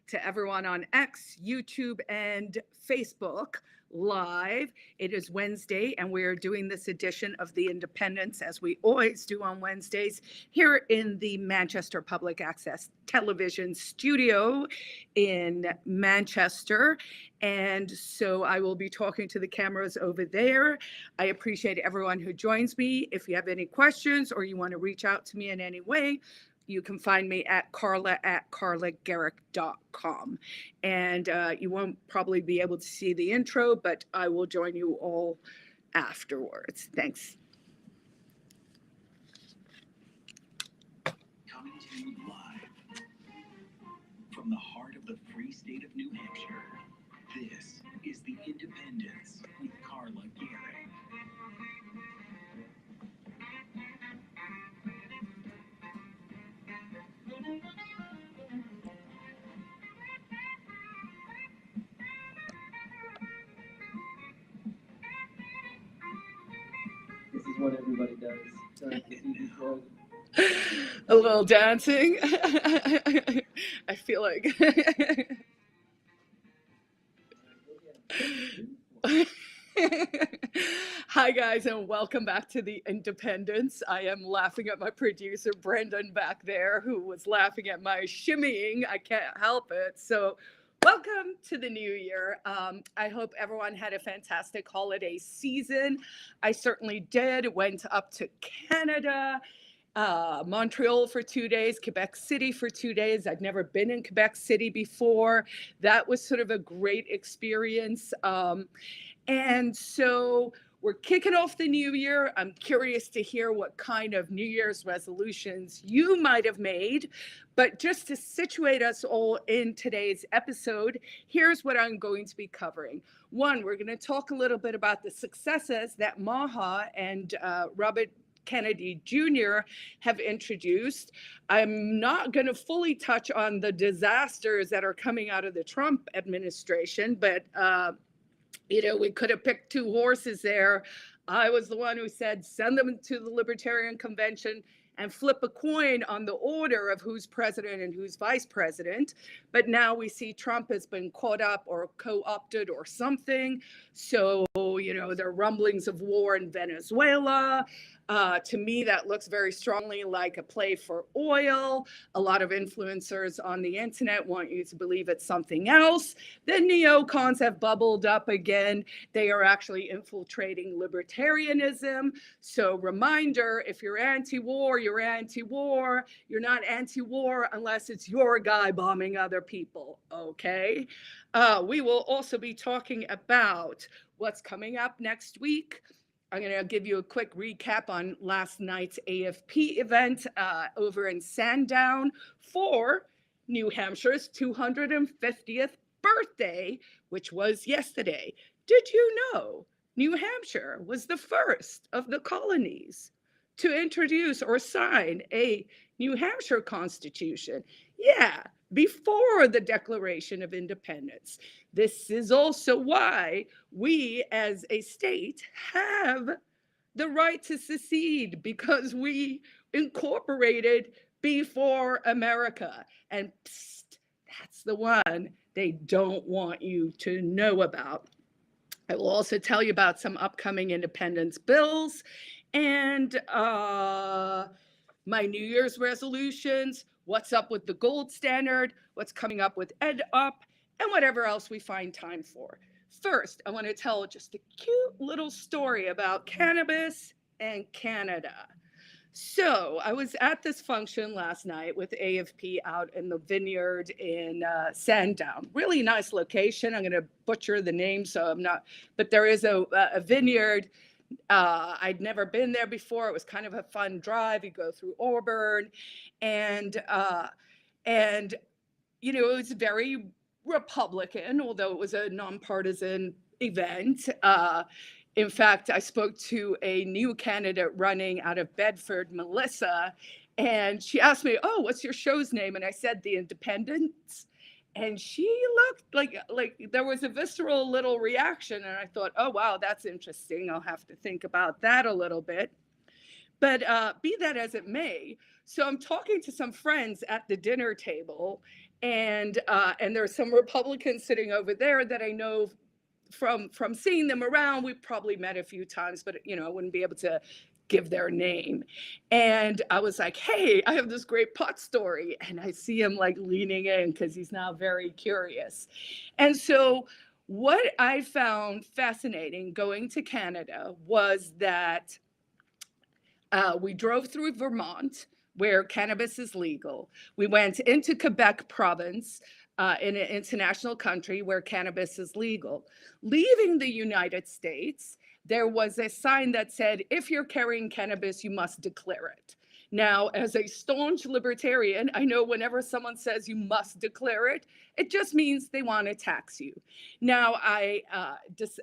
to everyone on X, YouTube, and Facebook Live. It is Wednesday, and we are doing this edition of The Independence, as we always do on Wednesdays, here in the Manchester Public Access Television studio in Manchester. And so I will be talking to the cameras over there. I appreciate everyone who joins me. If you have any questions or you want to reach out to me in any way, you can find me at carla@carlagericke.com. And you won't probably be able to see the intro, but I will join you all afterwards. Thanks. Coming to you live from the heart of the free state of New Hampshire, this is The Independence with Carla Gericke. This is what everybody does. A little dancing. I feel like. Hi guys, and welcome back to The Independence. I am laughing at my producer Brendan back there, who was laughing at my shimmying. I can't help it. So welcome to the new year. I hope everyone had a fantastic holiday season. I certainly did. Went up to Canada, Montreal for 2 days, Quebec City for 2 days. I'd never been in Quebec City before. That was sort of a great experience. And so we're kicking off the new year. I'm curious to hear what kind of New Year's resolutions you might have made. But just to situate us all in today's episode, here's what I'm going to be covering. One, we're going to talk a little bit about the successes that MAHA and Robert Kennedy Jr. have introduced. I'm not going to fully touch on the disasters that are coming out of the Trump administration, but we could have picked two horses there. I was the one who said, send them to the Libertarian Convention and flip a coin on the order of who's president and who's vice president. But now we see Trump has been caught up or co-opted or something. So, there are rumblings of war in Venezuela. To me, that looks very strongly like a play for oil. A lot of influencers on the internet want you to believe it's something else. The neocons have bubbled up again. They are actually infiltrating libertarianism. So reminder, if you're anti-war, you're anti-war. You're not anti-war unless it's your guy bombing other people, okay? We will also be talking about what's coming up next week. I'm going to give you a quick recap on last night's AFP event over in Sandown for New Hampshire's 250th birthday, which was yesterday. Did you know New Hampshire was the first of the colonies to introduce or sign a New Hampshire Constitution? Yeah, before the Declaration of Independence. This is also why we as a state have the right to secede, because we incorporated before America. And that's the one they don't want you to know about. I will also tell you about some upcoming independence bills and my New Year's resolutions, what's up with the gold standard, what's coming up with EdUp, and whatever else we find time for. First, I want to tell just a cute little story about cannabis and Canada. So I was at this function last night with AFP out in the vineyard in Sandown. Really nice location. I'm going to butcher the name, so I'm not, but there is a vineyard. I'd never been there before. It was kind of a fun drive. You go through Auburn, and it was very Republican, although it was a nonpartisan event. In fact, I spoke to a new candidate running out of Bedford, Melissa, and she asked me, "Oh, what's your show's name?" And I said, "The Independence." And she looked like there was a visceral little reaction. And I thought, oh, wow, that's interesting. I'll have to think about that a little bit. But be that as it may, so I'm talking to some friends at the dinner table, And there's some Republicans sitting over there that I know from seeing them around. We've probably met a few times, but I wouldn't be able to give their name. And I was like, hey, I have this great pot story. And I see him like leaning in because he's now very curious. And so what I found fascinating going to Canada was that we drove through Vermont, where cannabis is legal. We went into Quebec province, in an international country where cannabis is legal. Leaving the United States, there was a sign that said, if you're carrying cannabis, you must declare it. Now, as a staunch libertarian, I know whenever someone says you must declare it, it just means they want to tax you. Now, I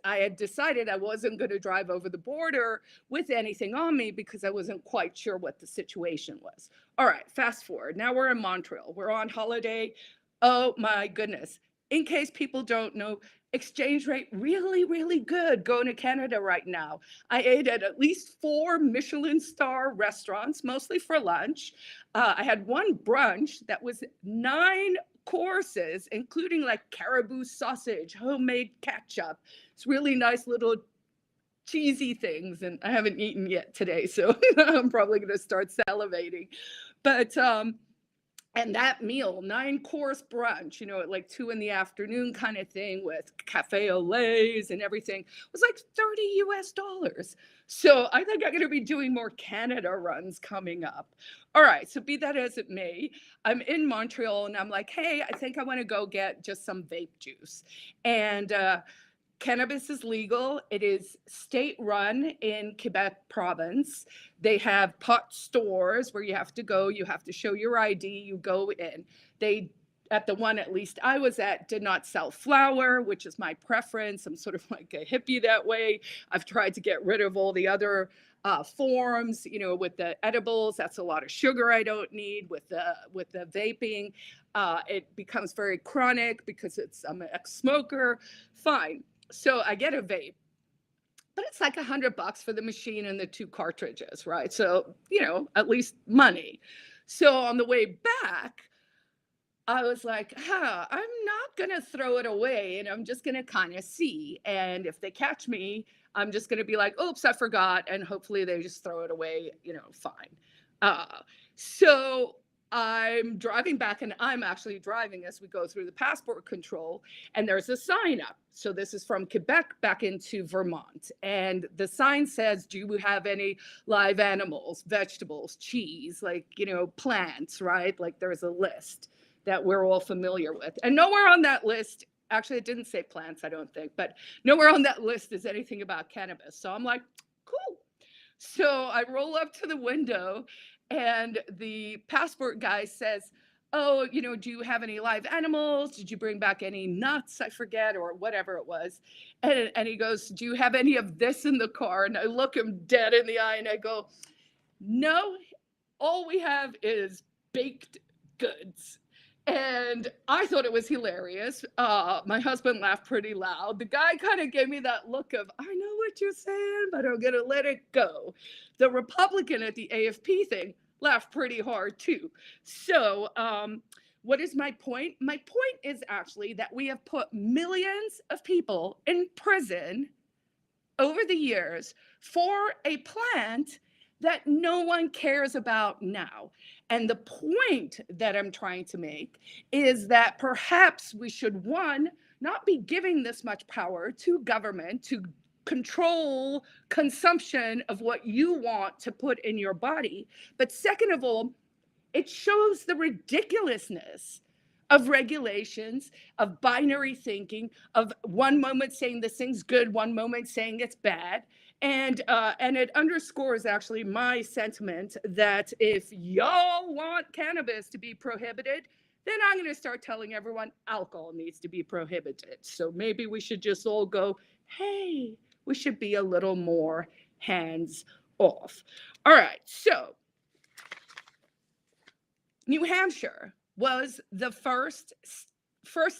had decided I wasn't going to drive over the border with anything on me because I wasn't quite sure what the situation was. All right, fast forward. Now we're in Montreal. We're on holiday. Oh my goodness. In case people don't know, exchange rate really, really good going to Canada right now. I ate at least 4 Michelin star restaurants, mostly for lunch. I had one brunch that was 9 courses, including like caribou sausage, homemade ketchup. It's really nice little cheesy things, and I haven't eaten yet today, so I'm probably going to start salivating. But and that meal, 9-course brunch, at like 2 p.m. kind of thing with cafe au laits and everything, was like $30 US. So I think I'm going to be doing more Canada runs coming up. All right, so be that as it may, I'm in Montreal and I'm like, hey, I think I want to go get just some vape juice. And cannabis is legal. It is state-run in Quebec province. They have pot stores where you have to go. You have to show your ID. You go in. They, at the one at least I was at, did not sell flour, which is my preference. I'm sort of like a hippie that way. I've tried to get rid of all the other forms, with the edibles. That's a lot of sugar I don't need. With the vaping, it becomes very chronic because I'm an ex-smoker. Fine. So I get a vape, but it's like $100 for the machine and the 2 cartridges, right? So, at least money. So on the way back, I was like, I'm not going to throw it away, and I'm just going to kind of see. And if they catch me, I'm just going to be like, oops, I forgot. And hopefully they just throw it away, fine. So I'm driving back, and I'm actually driving as we go through the passport control, and there's a sign up. So this is from Quebec back into Vermont. And the sign says, do you have any live animals, vegetables, cheese, like, plants, right? Like there's a list that we're all familiar with. And nowhere on that list, actually it didn't say plants, I don't think, but nowhere on that list is anything about cannabis. So I'm like, cool. So I roll up to the window, and the passport guy says, oh, do you have any live animals? Did you bring back any nuts? I forget, or whatever it was. And he goes, do you have any of this in the car? And I look him dead in the eye and I go, no, all we have is baked goods. And I thought it was hilarious. My husband laughed pretty loud. The guy kind of gave me that look of, I know what you're saying, but I'm going to let it go. The Republican at the AFP thing laughed pretty hard too. So what is my point? My point is actually that we have put millions of people in prison over the years for a plant that no one cares about now. And the point that I'm trying to make is that perhaps we should, one, not be giving this much power to government to control consumption of what you want to put in your body. But second of all, it shows the ridiculousness of regulations, of binary thinking, of one moment saying this thing's good, one moment saying it's bad. And it underscores actually my sentiment that if y'all want cannabis to be prohibited, then I'm going to start telling everyone alcohol needs to be prohibited. So maybe we should just all go, hey, we should be a little more hands off. All right, so New Hampshire was the first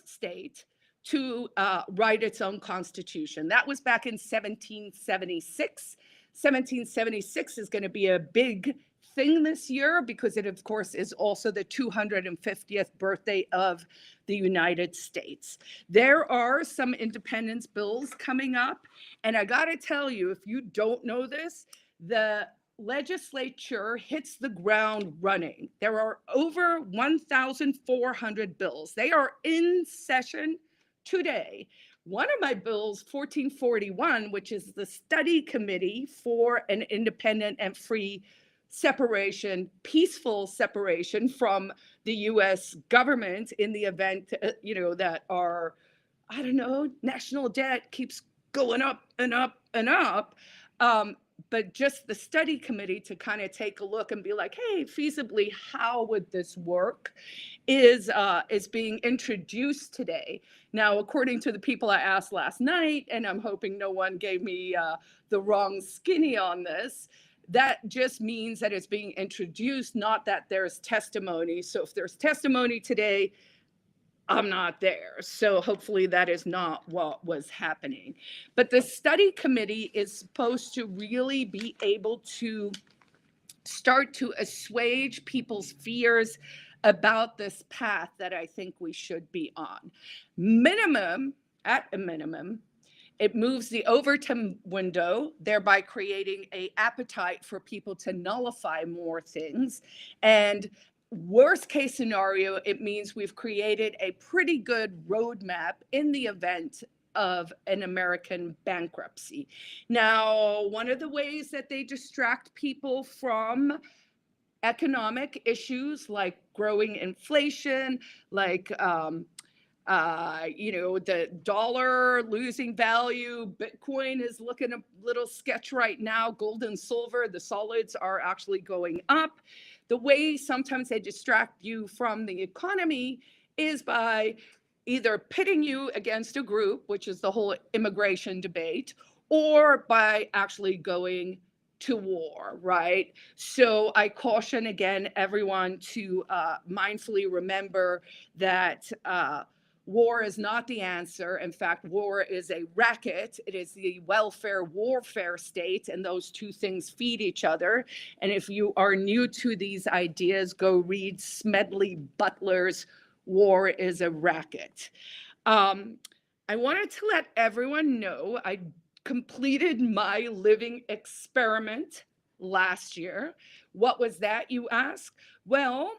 state to write its own constitution. That was back in 1776. 1776 is going to be a big thing this year because it, of course, is also the 250th birthday of the United States. There are some independence bills coming up. And I got to tell you, if you don't know this, the legislature hits the ground running. There are over 1,400 bills. They are in session today. One of my bills, 1441, which is the study committee for an independent and free separation, peaceful separation from the US government in the event, that our, I don't know, national debt keeps going up and up and up. But just the study committee to kind of take a look and be like, hey, feasibly, how would this work, is being introduced today. Now, according to the people I asked last night, and I'm hoping no one gave me the wrong skinny on this, that just means that it's being introduced, not that there's testimony. So if there's testimony today, I'm not there. So hopefully that is not what was happening. But the study committee is supposed to really be able to start to assuage people's fears about this path that I think we should be on. At a minimum, it moves the Overton window, thereby creating an appetite for people to nullify more things. And worst case scenario, it means we've created a pretty good roadmap in the event of an American bankruptcy. Now, one of the ways that they distract people from economic issues like growing inflation, like the dollar losing value, Bitcoin is looking a little sketch right now, gold and silver, the solids are actually going up. The way sometimes they distract you from the economy is by either pitting you against a group, which is the whole immigration debate, or by actually going to war, right? So I caution again everyone to mindfully remember that war is not the answer. In fact, war is a racket. It is the welfare warfare state, and those two things feed each other. And if you are new to these ideas, go read Smedley Butler's War is a Racket. I wanted to let everyone know I completed my living experiment last year. What was that, you ask? Well,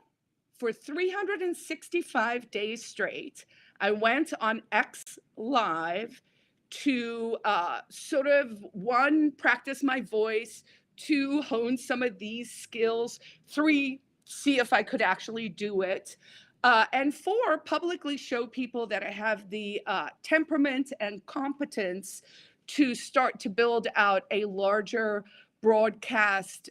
for 365 days straight, I went on X Live to sort of, one, practice my voice, two, hone some of these skills, three, see if I could actually do it, and four, publicly show people that I have the temperament and competence to start to build out a larger broadcast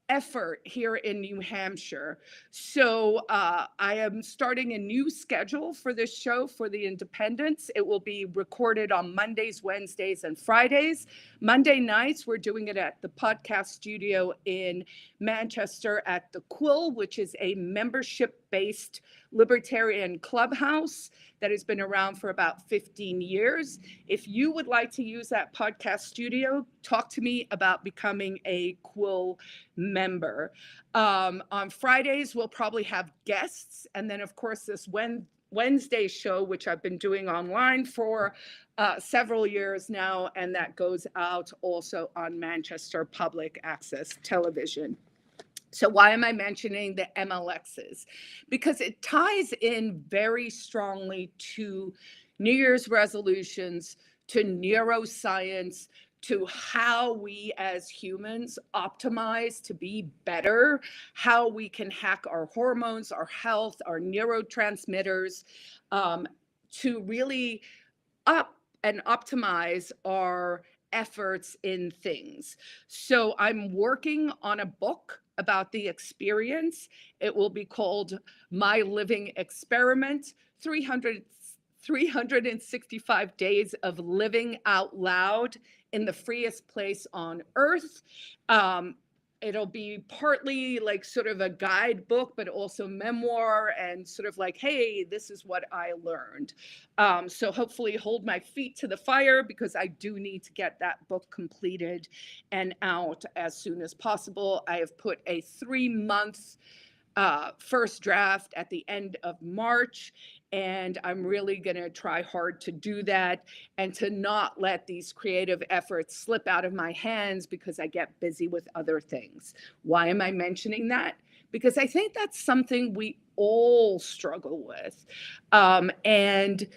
effort here in New Hampshire. So I am starting a new schedule for this show for the Independents. It will be recorded on Mondays, Wednesdays, and Fridays. Monday nights, we're doing it at the podcast studio in Manchester at the Quill, which is a membership-based libertarian clubhouse that has been around for about 15 years. If you would like to use that podcast studio, talk to me about becoming a Quill member. On Fridays, we'll probably have guests. And then, of course, this Wednesday show, which I've been doing online for several years now, and that goes out also on Manchester Public Access Television. So why am I mentioning the MLXs? Because it ties in very strongly to New Year's resolutions, to neuroscience, to how we as humans optimize to be better, how we can hack our hormones, our health, our neurotransmitters, to really up and optimize our efforts in things. So I'm working on a book about the experience. It will be called My Living Experiment, 365 Days of Living Out Loud in the Freest Place on Earth. it'll be partly like sort of a guidebook, but also memoir and sort of like, hey, this is what I learned. So hopefully hold my feet to the fire, because I do need to get that book completed and out as soon as possible. I have put a 3-month first draft at the end of March, and I'm really going to try hard to do that and to not let these creative efforts slip out of my hands because I get busy with other things. Why am I mentioning that? Because I think that's something we all struggle with. And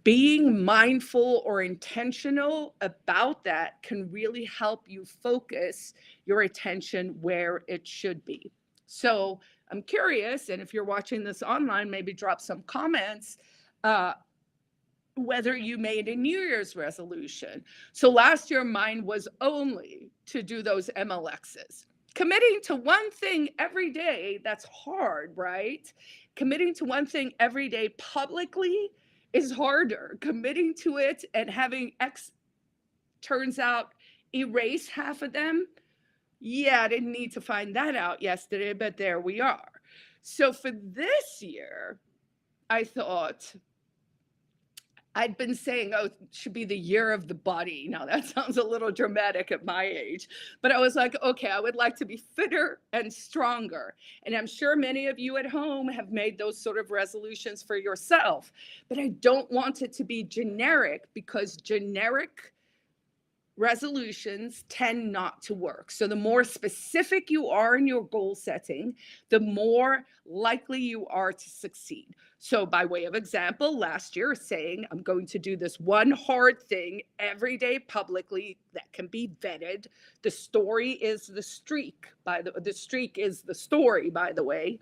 being mindful or intentional about that can really help you focus your attention where it should be. So I'm curious, and if you're watching this online, maybe drop some comments, whether you made a New Year's resolution. So last year, mine was only to do those MLXs. Committing to one thing every day, that's hard, right? Committing to one thing every day publicly is harder. Committing to it and having turns out, erase half of them. Yeah, I didn't need to find that out yesterday, but there we are. So for this year, I thought, I'd been saying, oh, it should be the year of the body. Now that sounds a little dramatic at my age, but I was like, okay, I would like to be fitter and stronger. And I'm sure many of you at home have made those sort of resolutions for yourself, but I don't want it to be generic, because generic resolutions tend not to work. So the more specific you are in your goal setting, the more likely you are to succeed. So by way of example, last year saying, I'm going to do this one hard thing every day publicly that can be vetted. The story is the streak. The streak is the story, by the way.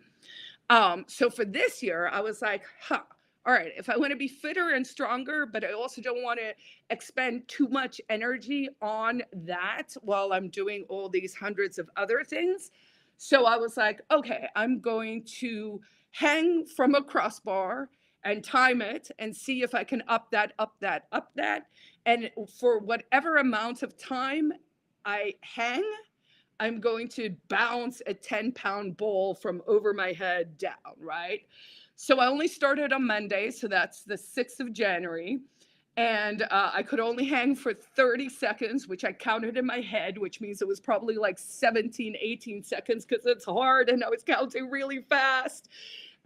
So for this year, I was like, all right, if I want to be fitter and stronger, but I also don't want to expend too much energy on that while I'm doing all these hundreds of other things. So I was like, okay, I'm going to hang from a crossbar and time it and see if I can up that. And for whatever amount of time I hang, I'm going to bounce a 10-pound ball from over my head down, right? So I only started on Monday, so that's the 6th of January. And I could only hang for 30 seconds, which I counted in my head, which means it was probably like 17, 18 seconds, because it's hard and I was counting really fast.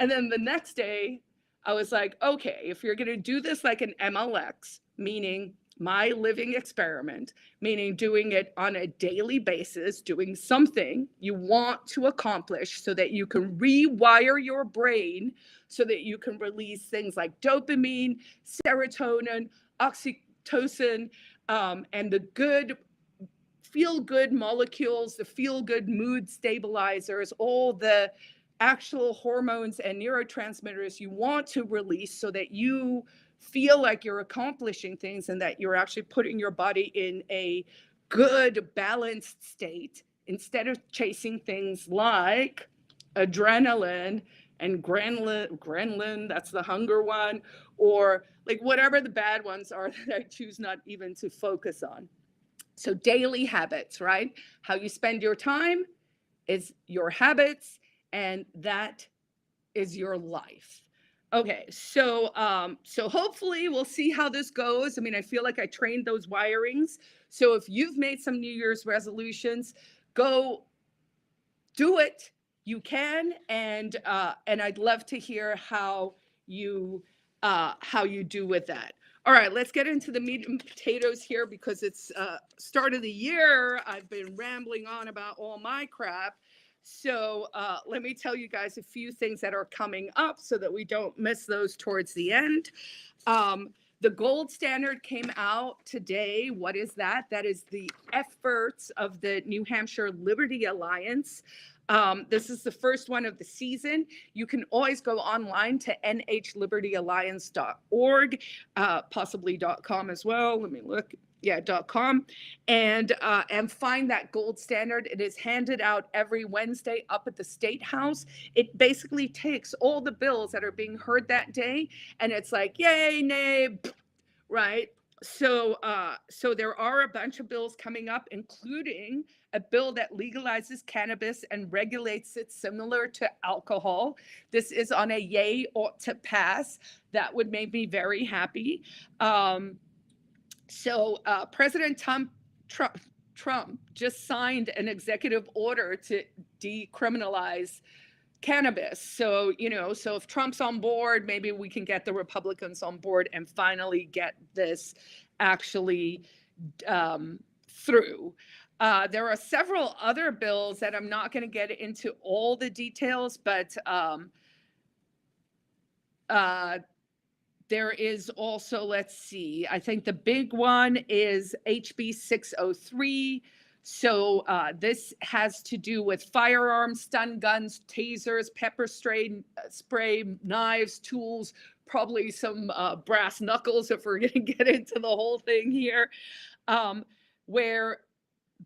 And then the next day, I was like, okay, if you're going to do this like an MLX, meaning my living experiment, meaning doing it on a daily basis, doing something you want to accomplish so that you can rewire your brain so that you can release things like dopamine, serotonin, oxytocin, and the good feel-good molecules, the feel-good mood stabilizers, all the actual hormones and neurotransmitters you want to release so that you feel like you're accomplishing things and that you're actually putting your body in a good, balanced state, instead of chasing things like adrenaline and ghrelin, that's the hunger one, or like whatever the bad ones are that I choose not even to focus on. So daily habits, right? How you spend your time is your habits, and that is your life. Okay, so hopefully we'll see how this goes. I mean, I feel like I trained those wirings. So if you've made some New Year's resolutions, go do it. You can, and I'd love to hear how you do with that. All right, let's get into the meat and potatoes here, because it's start of the year. I've been rambling on about all my crap. So let me tell you guys a few things that are coming up so that we don't miss those towards the end. The gold standard came out today. What is that? That is the efforts of the New Hampshire Liberty Alliance. This is the first one of the season. You can always go online to nhlibertyalliance.org, possibly .com as well. Let me look. Yeah, .com, and find that gold standard. It is handed out every Wednesday up at the State House. It basically takes all the bills that are being heard that day, and it's like, yay, nay, right? So there are a bunch of bills coming up, including a bill that legalizes cannabis and regulates it similar to alcohol. This is on a yay ought to pass. That would make me very happy. President Trump just signed an executive order to decriminalize cannabis. So if Trump's on board, maybe we can get the Republicans on board and finally get this actually through. There are several other bills that I'm not going to get into all the details, but there is also, let's see, I think the big one is HB 603. So this has to do with firearms, stun guns, tasers, pepper spray, knives, tools, probably some brass knuckles if we're going to get into the whole thing here, where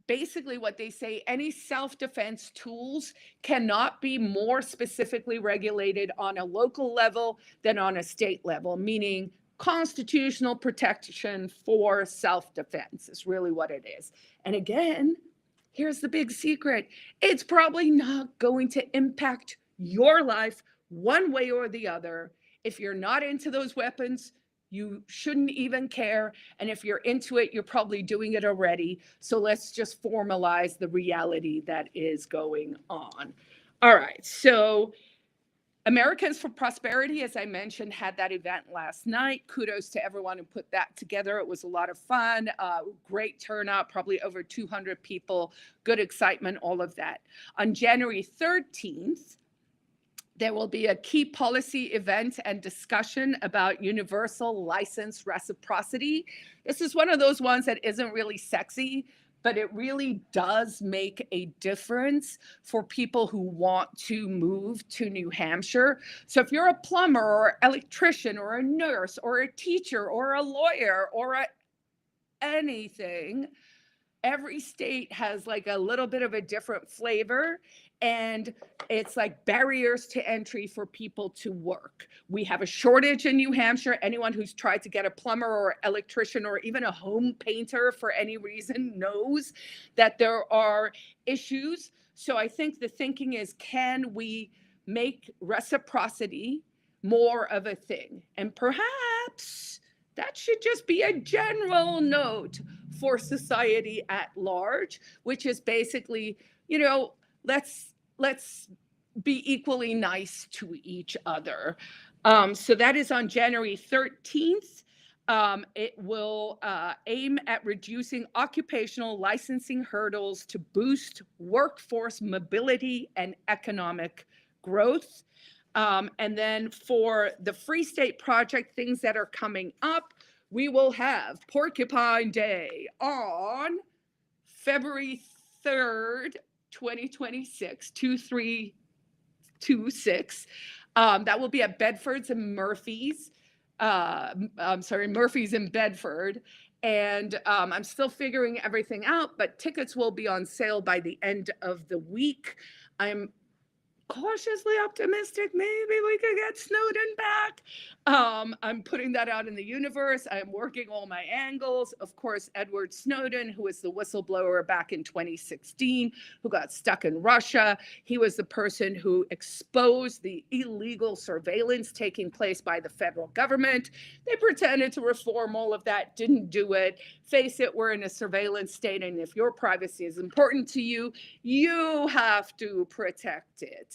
basically what they say, any self-defense tools cannot be more specifically regulated on a local level than on a state level, meaning constitutional protection for self-defense is really what it is. And again, here's the big secret. It's probably not going to impact your life one way or the other. If you're not into those weapons, you shouldn't even care. And if you're into it, you're probably doing it already. So let's just formalize the reality that is going on. All right. So Americans for Prosperity, as I mentioned, had that event last night. Kudos to everyone who put that together. It was a lot of fun, great turnout, probably over 200 people, good excitement, all of that. On January 13th, there will be a key policy event and discussion about universal license reciprocity. This is one of those ones that isn't really sexy, but it really does make a difference for people who want to move to New Hampshire. So if you're a plumber or electrician or a nurse or a teacher or a lawyer or anything, every state has like a little bit of a different flavor, and it's like barriers to entry for people to work. We have a shortage in New Hampshire. Anyone who's tried to get a plumber or electrician or even a home painter for any reason knows that there are issues. So I think the thinking is, can we make reciprocity more of a thing? And perhaps that should just be a general note for society at large, which is basically, let's be equally nice to each other. So that is on January 13th. It will aim at reducing occupational licensing hurdles to boost workforce mobility and economic growth. And then for the Free State Project, things that are coming up, we will have Porcupine Day on February 3rd, 2026, 2326. That will be at Bedford's and Murphy's. Murphy's in Bedford. And I'm still figuring everything out, but tickets will be on sale by the end of the week. I'm cautiously optimistic maybe we could get Snowden back. I'm putting that out in the universe. I'm working all my angles. Of course, Edward Snowden, who was the whistleblower back in 2016, who got stuck in Russia. He was the person who exposed the illegal surveillance taking place by the federal government. They pretended to reform all of that, didn't do it. Face it, we're in a surveillance state, and if your privacy is important to you, you have to protect it.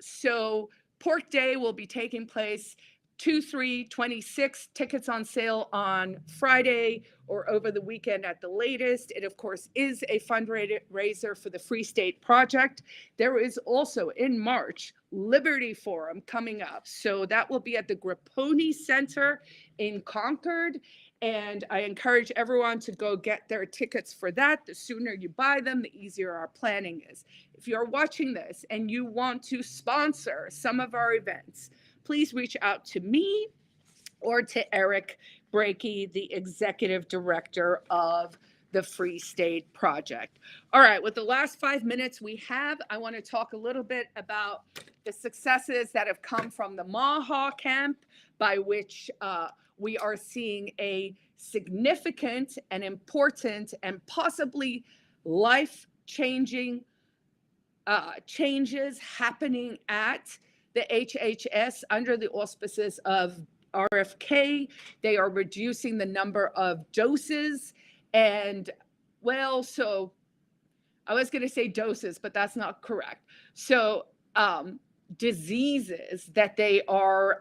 So Pork Day will be taking place 2/3/26. Tickets on sale on Friday or over the weekend at the latest. It, of course, is a fundraiser for the Free State Project. There is also in March Liberty Forum coming up. So that will be at the Grapponi Center in Concord. And I encourage everyone to go get their tickets for that. The sooner you buy them, the easier our planning is. If you're watching this and you want to sponsor some of our events, please reach out to me or to Eric Brakey, the executive director of the Free State Project. All right, with the last 5 minutes we have, I want to talk a little bit about the successes that have come from the MAHA camp, by which we are seeing a significant and important and possibly life-changing changes happening at the HHS under the auspices of RFK. They are reducing the number of doses and, well, so I was going to say doses, but that's not correct. So diseases that they are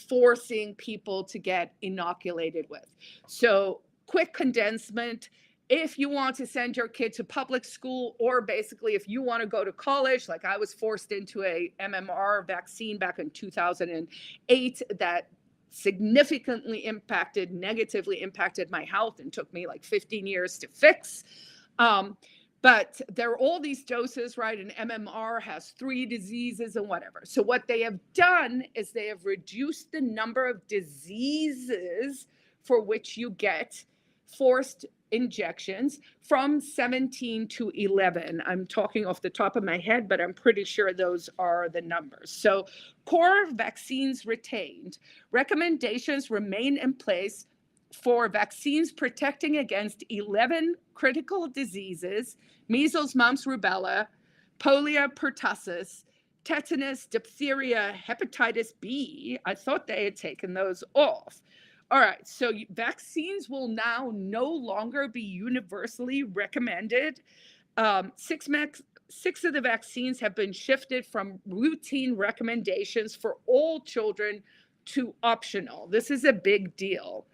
forcing people to get inoculated with. So quick condensement. If you want to send your kid to public school, or basically if you want to go to college, like I was forced into a MMR vaccine back in 2008 that significantly negatively impacted my health and took me like 15 years to fix. But there are all these doses, right? And MMR has 3 diseases and whatever. So what they have done is they have reduced the number of diseases for which you get forced injections from 17 to 11. I'm talking off the top of my head, but I'm pretty sure those are the numbers. So core vaccines retained. Recommendations remain in place for vaccines protecting against 11 critical diseases: measles, mumps, rubella, polio, pertussis, tetanus, diphtheria, hepatitis B. I thought they had taken those off. All right, so vaccines will now no longer be universally recommended. 6 of the vaccines have been shifted from routine recommendations for all children to optional. This is a big deal.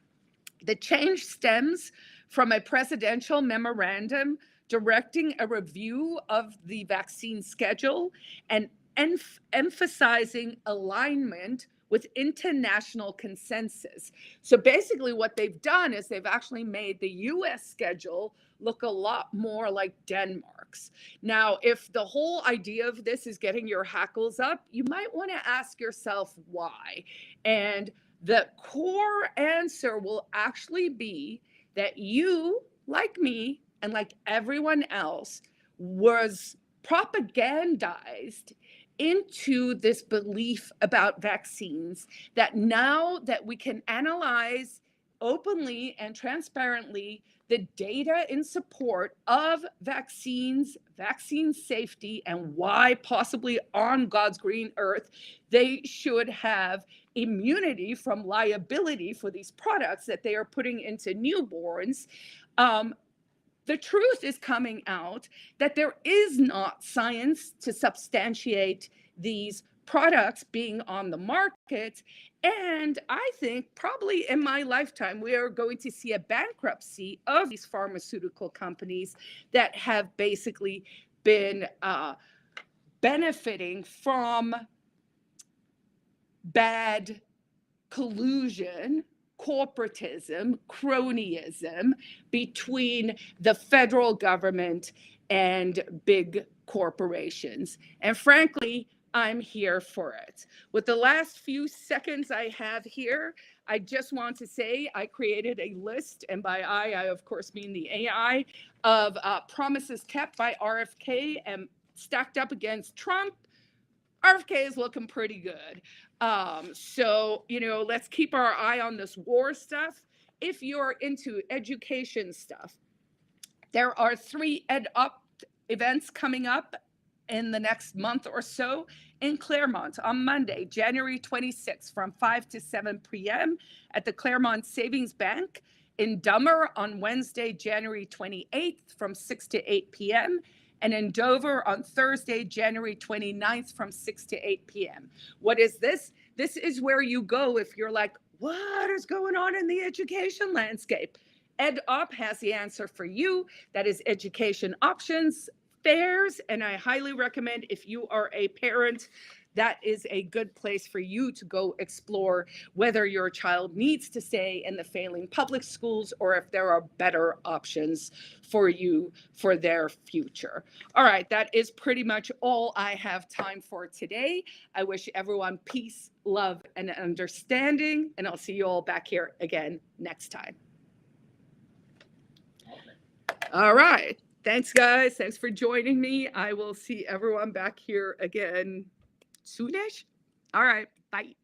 The change stems from a presidential memorandum directing a review of the vaccine schedule and emphasizing alignment with international consensus. So basically what they've done is they've actually made the US schedule look a lot more like Denmark's. Now, if the whole idea of this is getting your hackles up, you might want to ask yourself why. And the core answer will actually be that you, like me, and like everyone else, was propagandized into this belief about vaccines, that now that we can analyze openly and transparently the data in support of vaccines, vaccine safety, and why possibly on God's green earth they should have immunity from liability for these products that they are putting into newborns. The truth is coming out that there is not science to substantiate these products being on the market. And I think probably in my lifetime, we are going to see a bankruptcy of these pharmaceutical companies that have basically been benefiting from bad collusion, corporatism, cronyism between the federal government and big corporations. And frankly, I'm here for it. With the last few seconds I have here, I just want to say I created a list, and by I of course mean the AI, of promises kept by RFK and stacked up against Trump. RFK is looking pretty good. So, let's keep our eye on this war stuff. If you're into education stuff, there are 3 EdUp events coming up in the next month or so in Claremont on Monday, January 26th from 5 to 7 p.m. at the Claremont Savings Bank, in Dummer on Wednesday, January 28th from 6 to 8 p.m., and in Dover on Thursday, January 29th from 6 to 8 p.m. What is this? This is where you go if you're like, what is going on in the education landscape? EdUp has the answer for you. That is education options, fairs, and I highly recommend if you are a parent, that is a good place for you to go explore whether your child needs to stay in the failing public schools or if there are better options for you for their future. All right, that is pretty much all I have time for today. I wish everyone peace, love, and understanding, and I'll see you all back here again next time. All right. Thanks, guys. Thanks for joining me. I will see everyone back here again soonish. All right. Bye.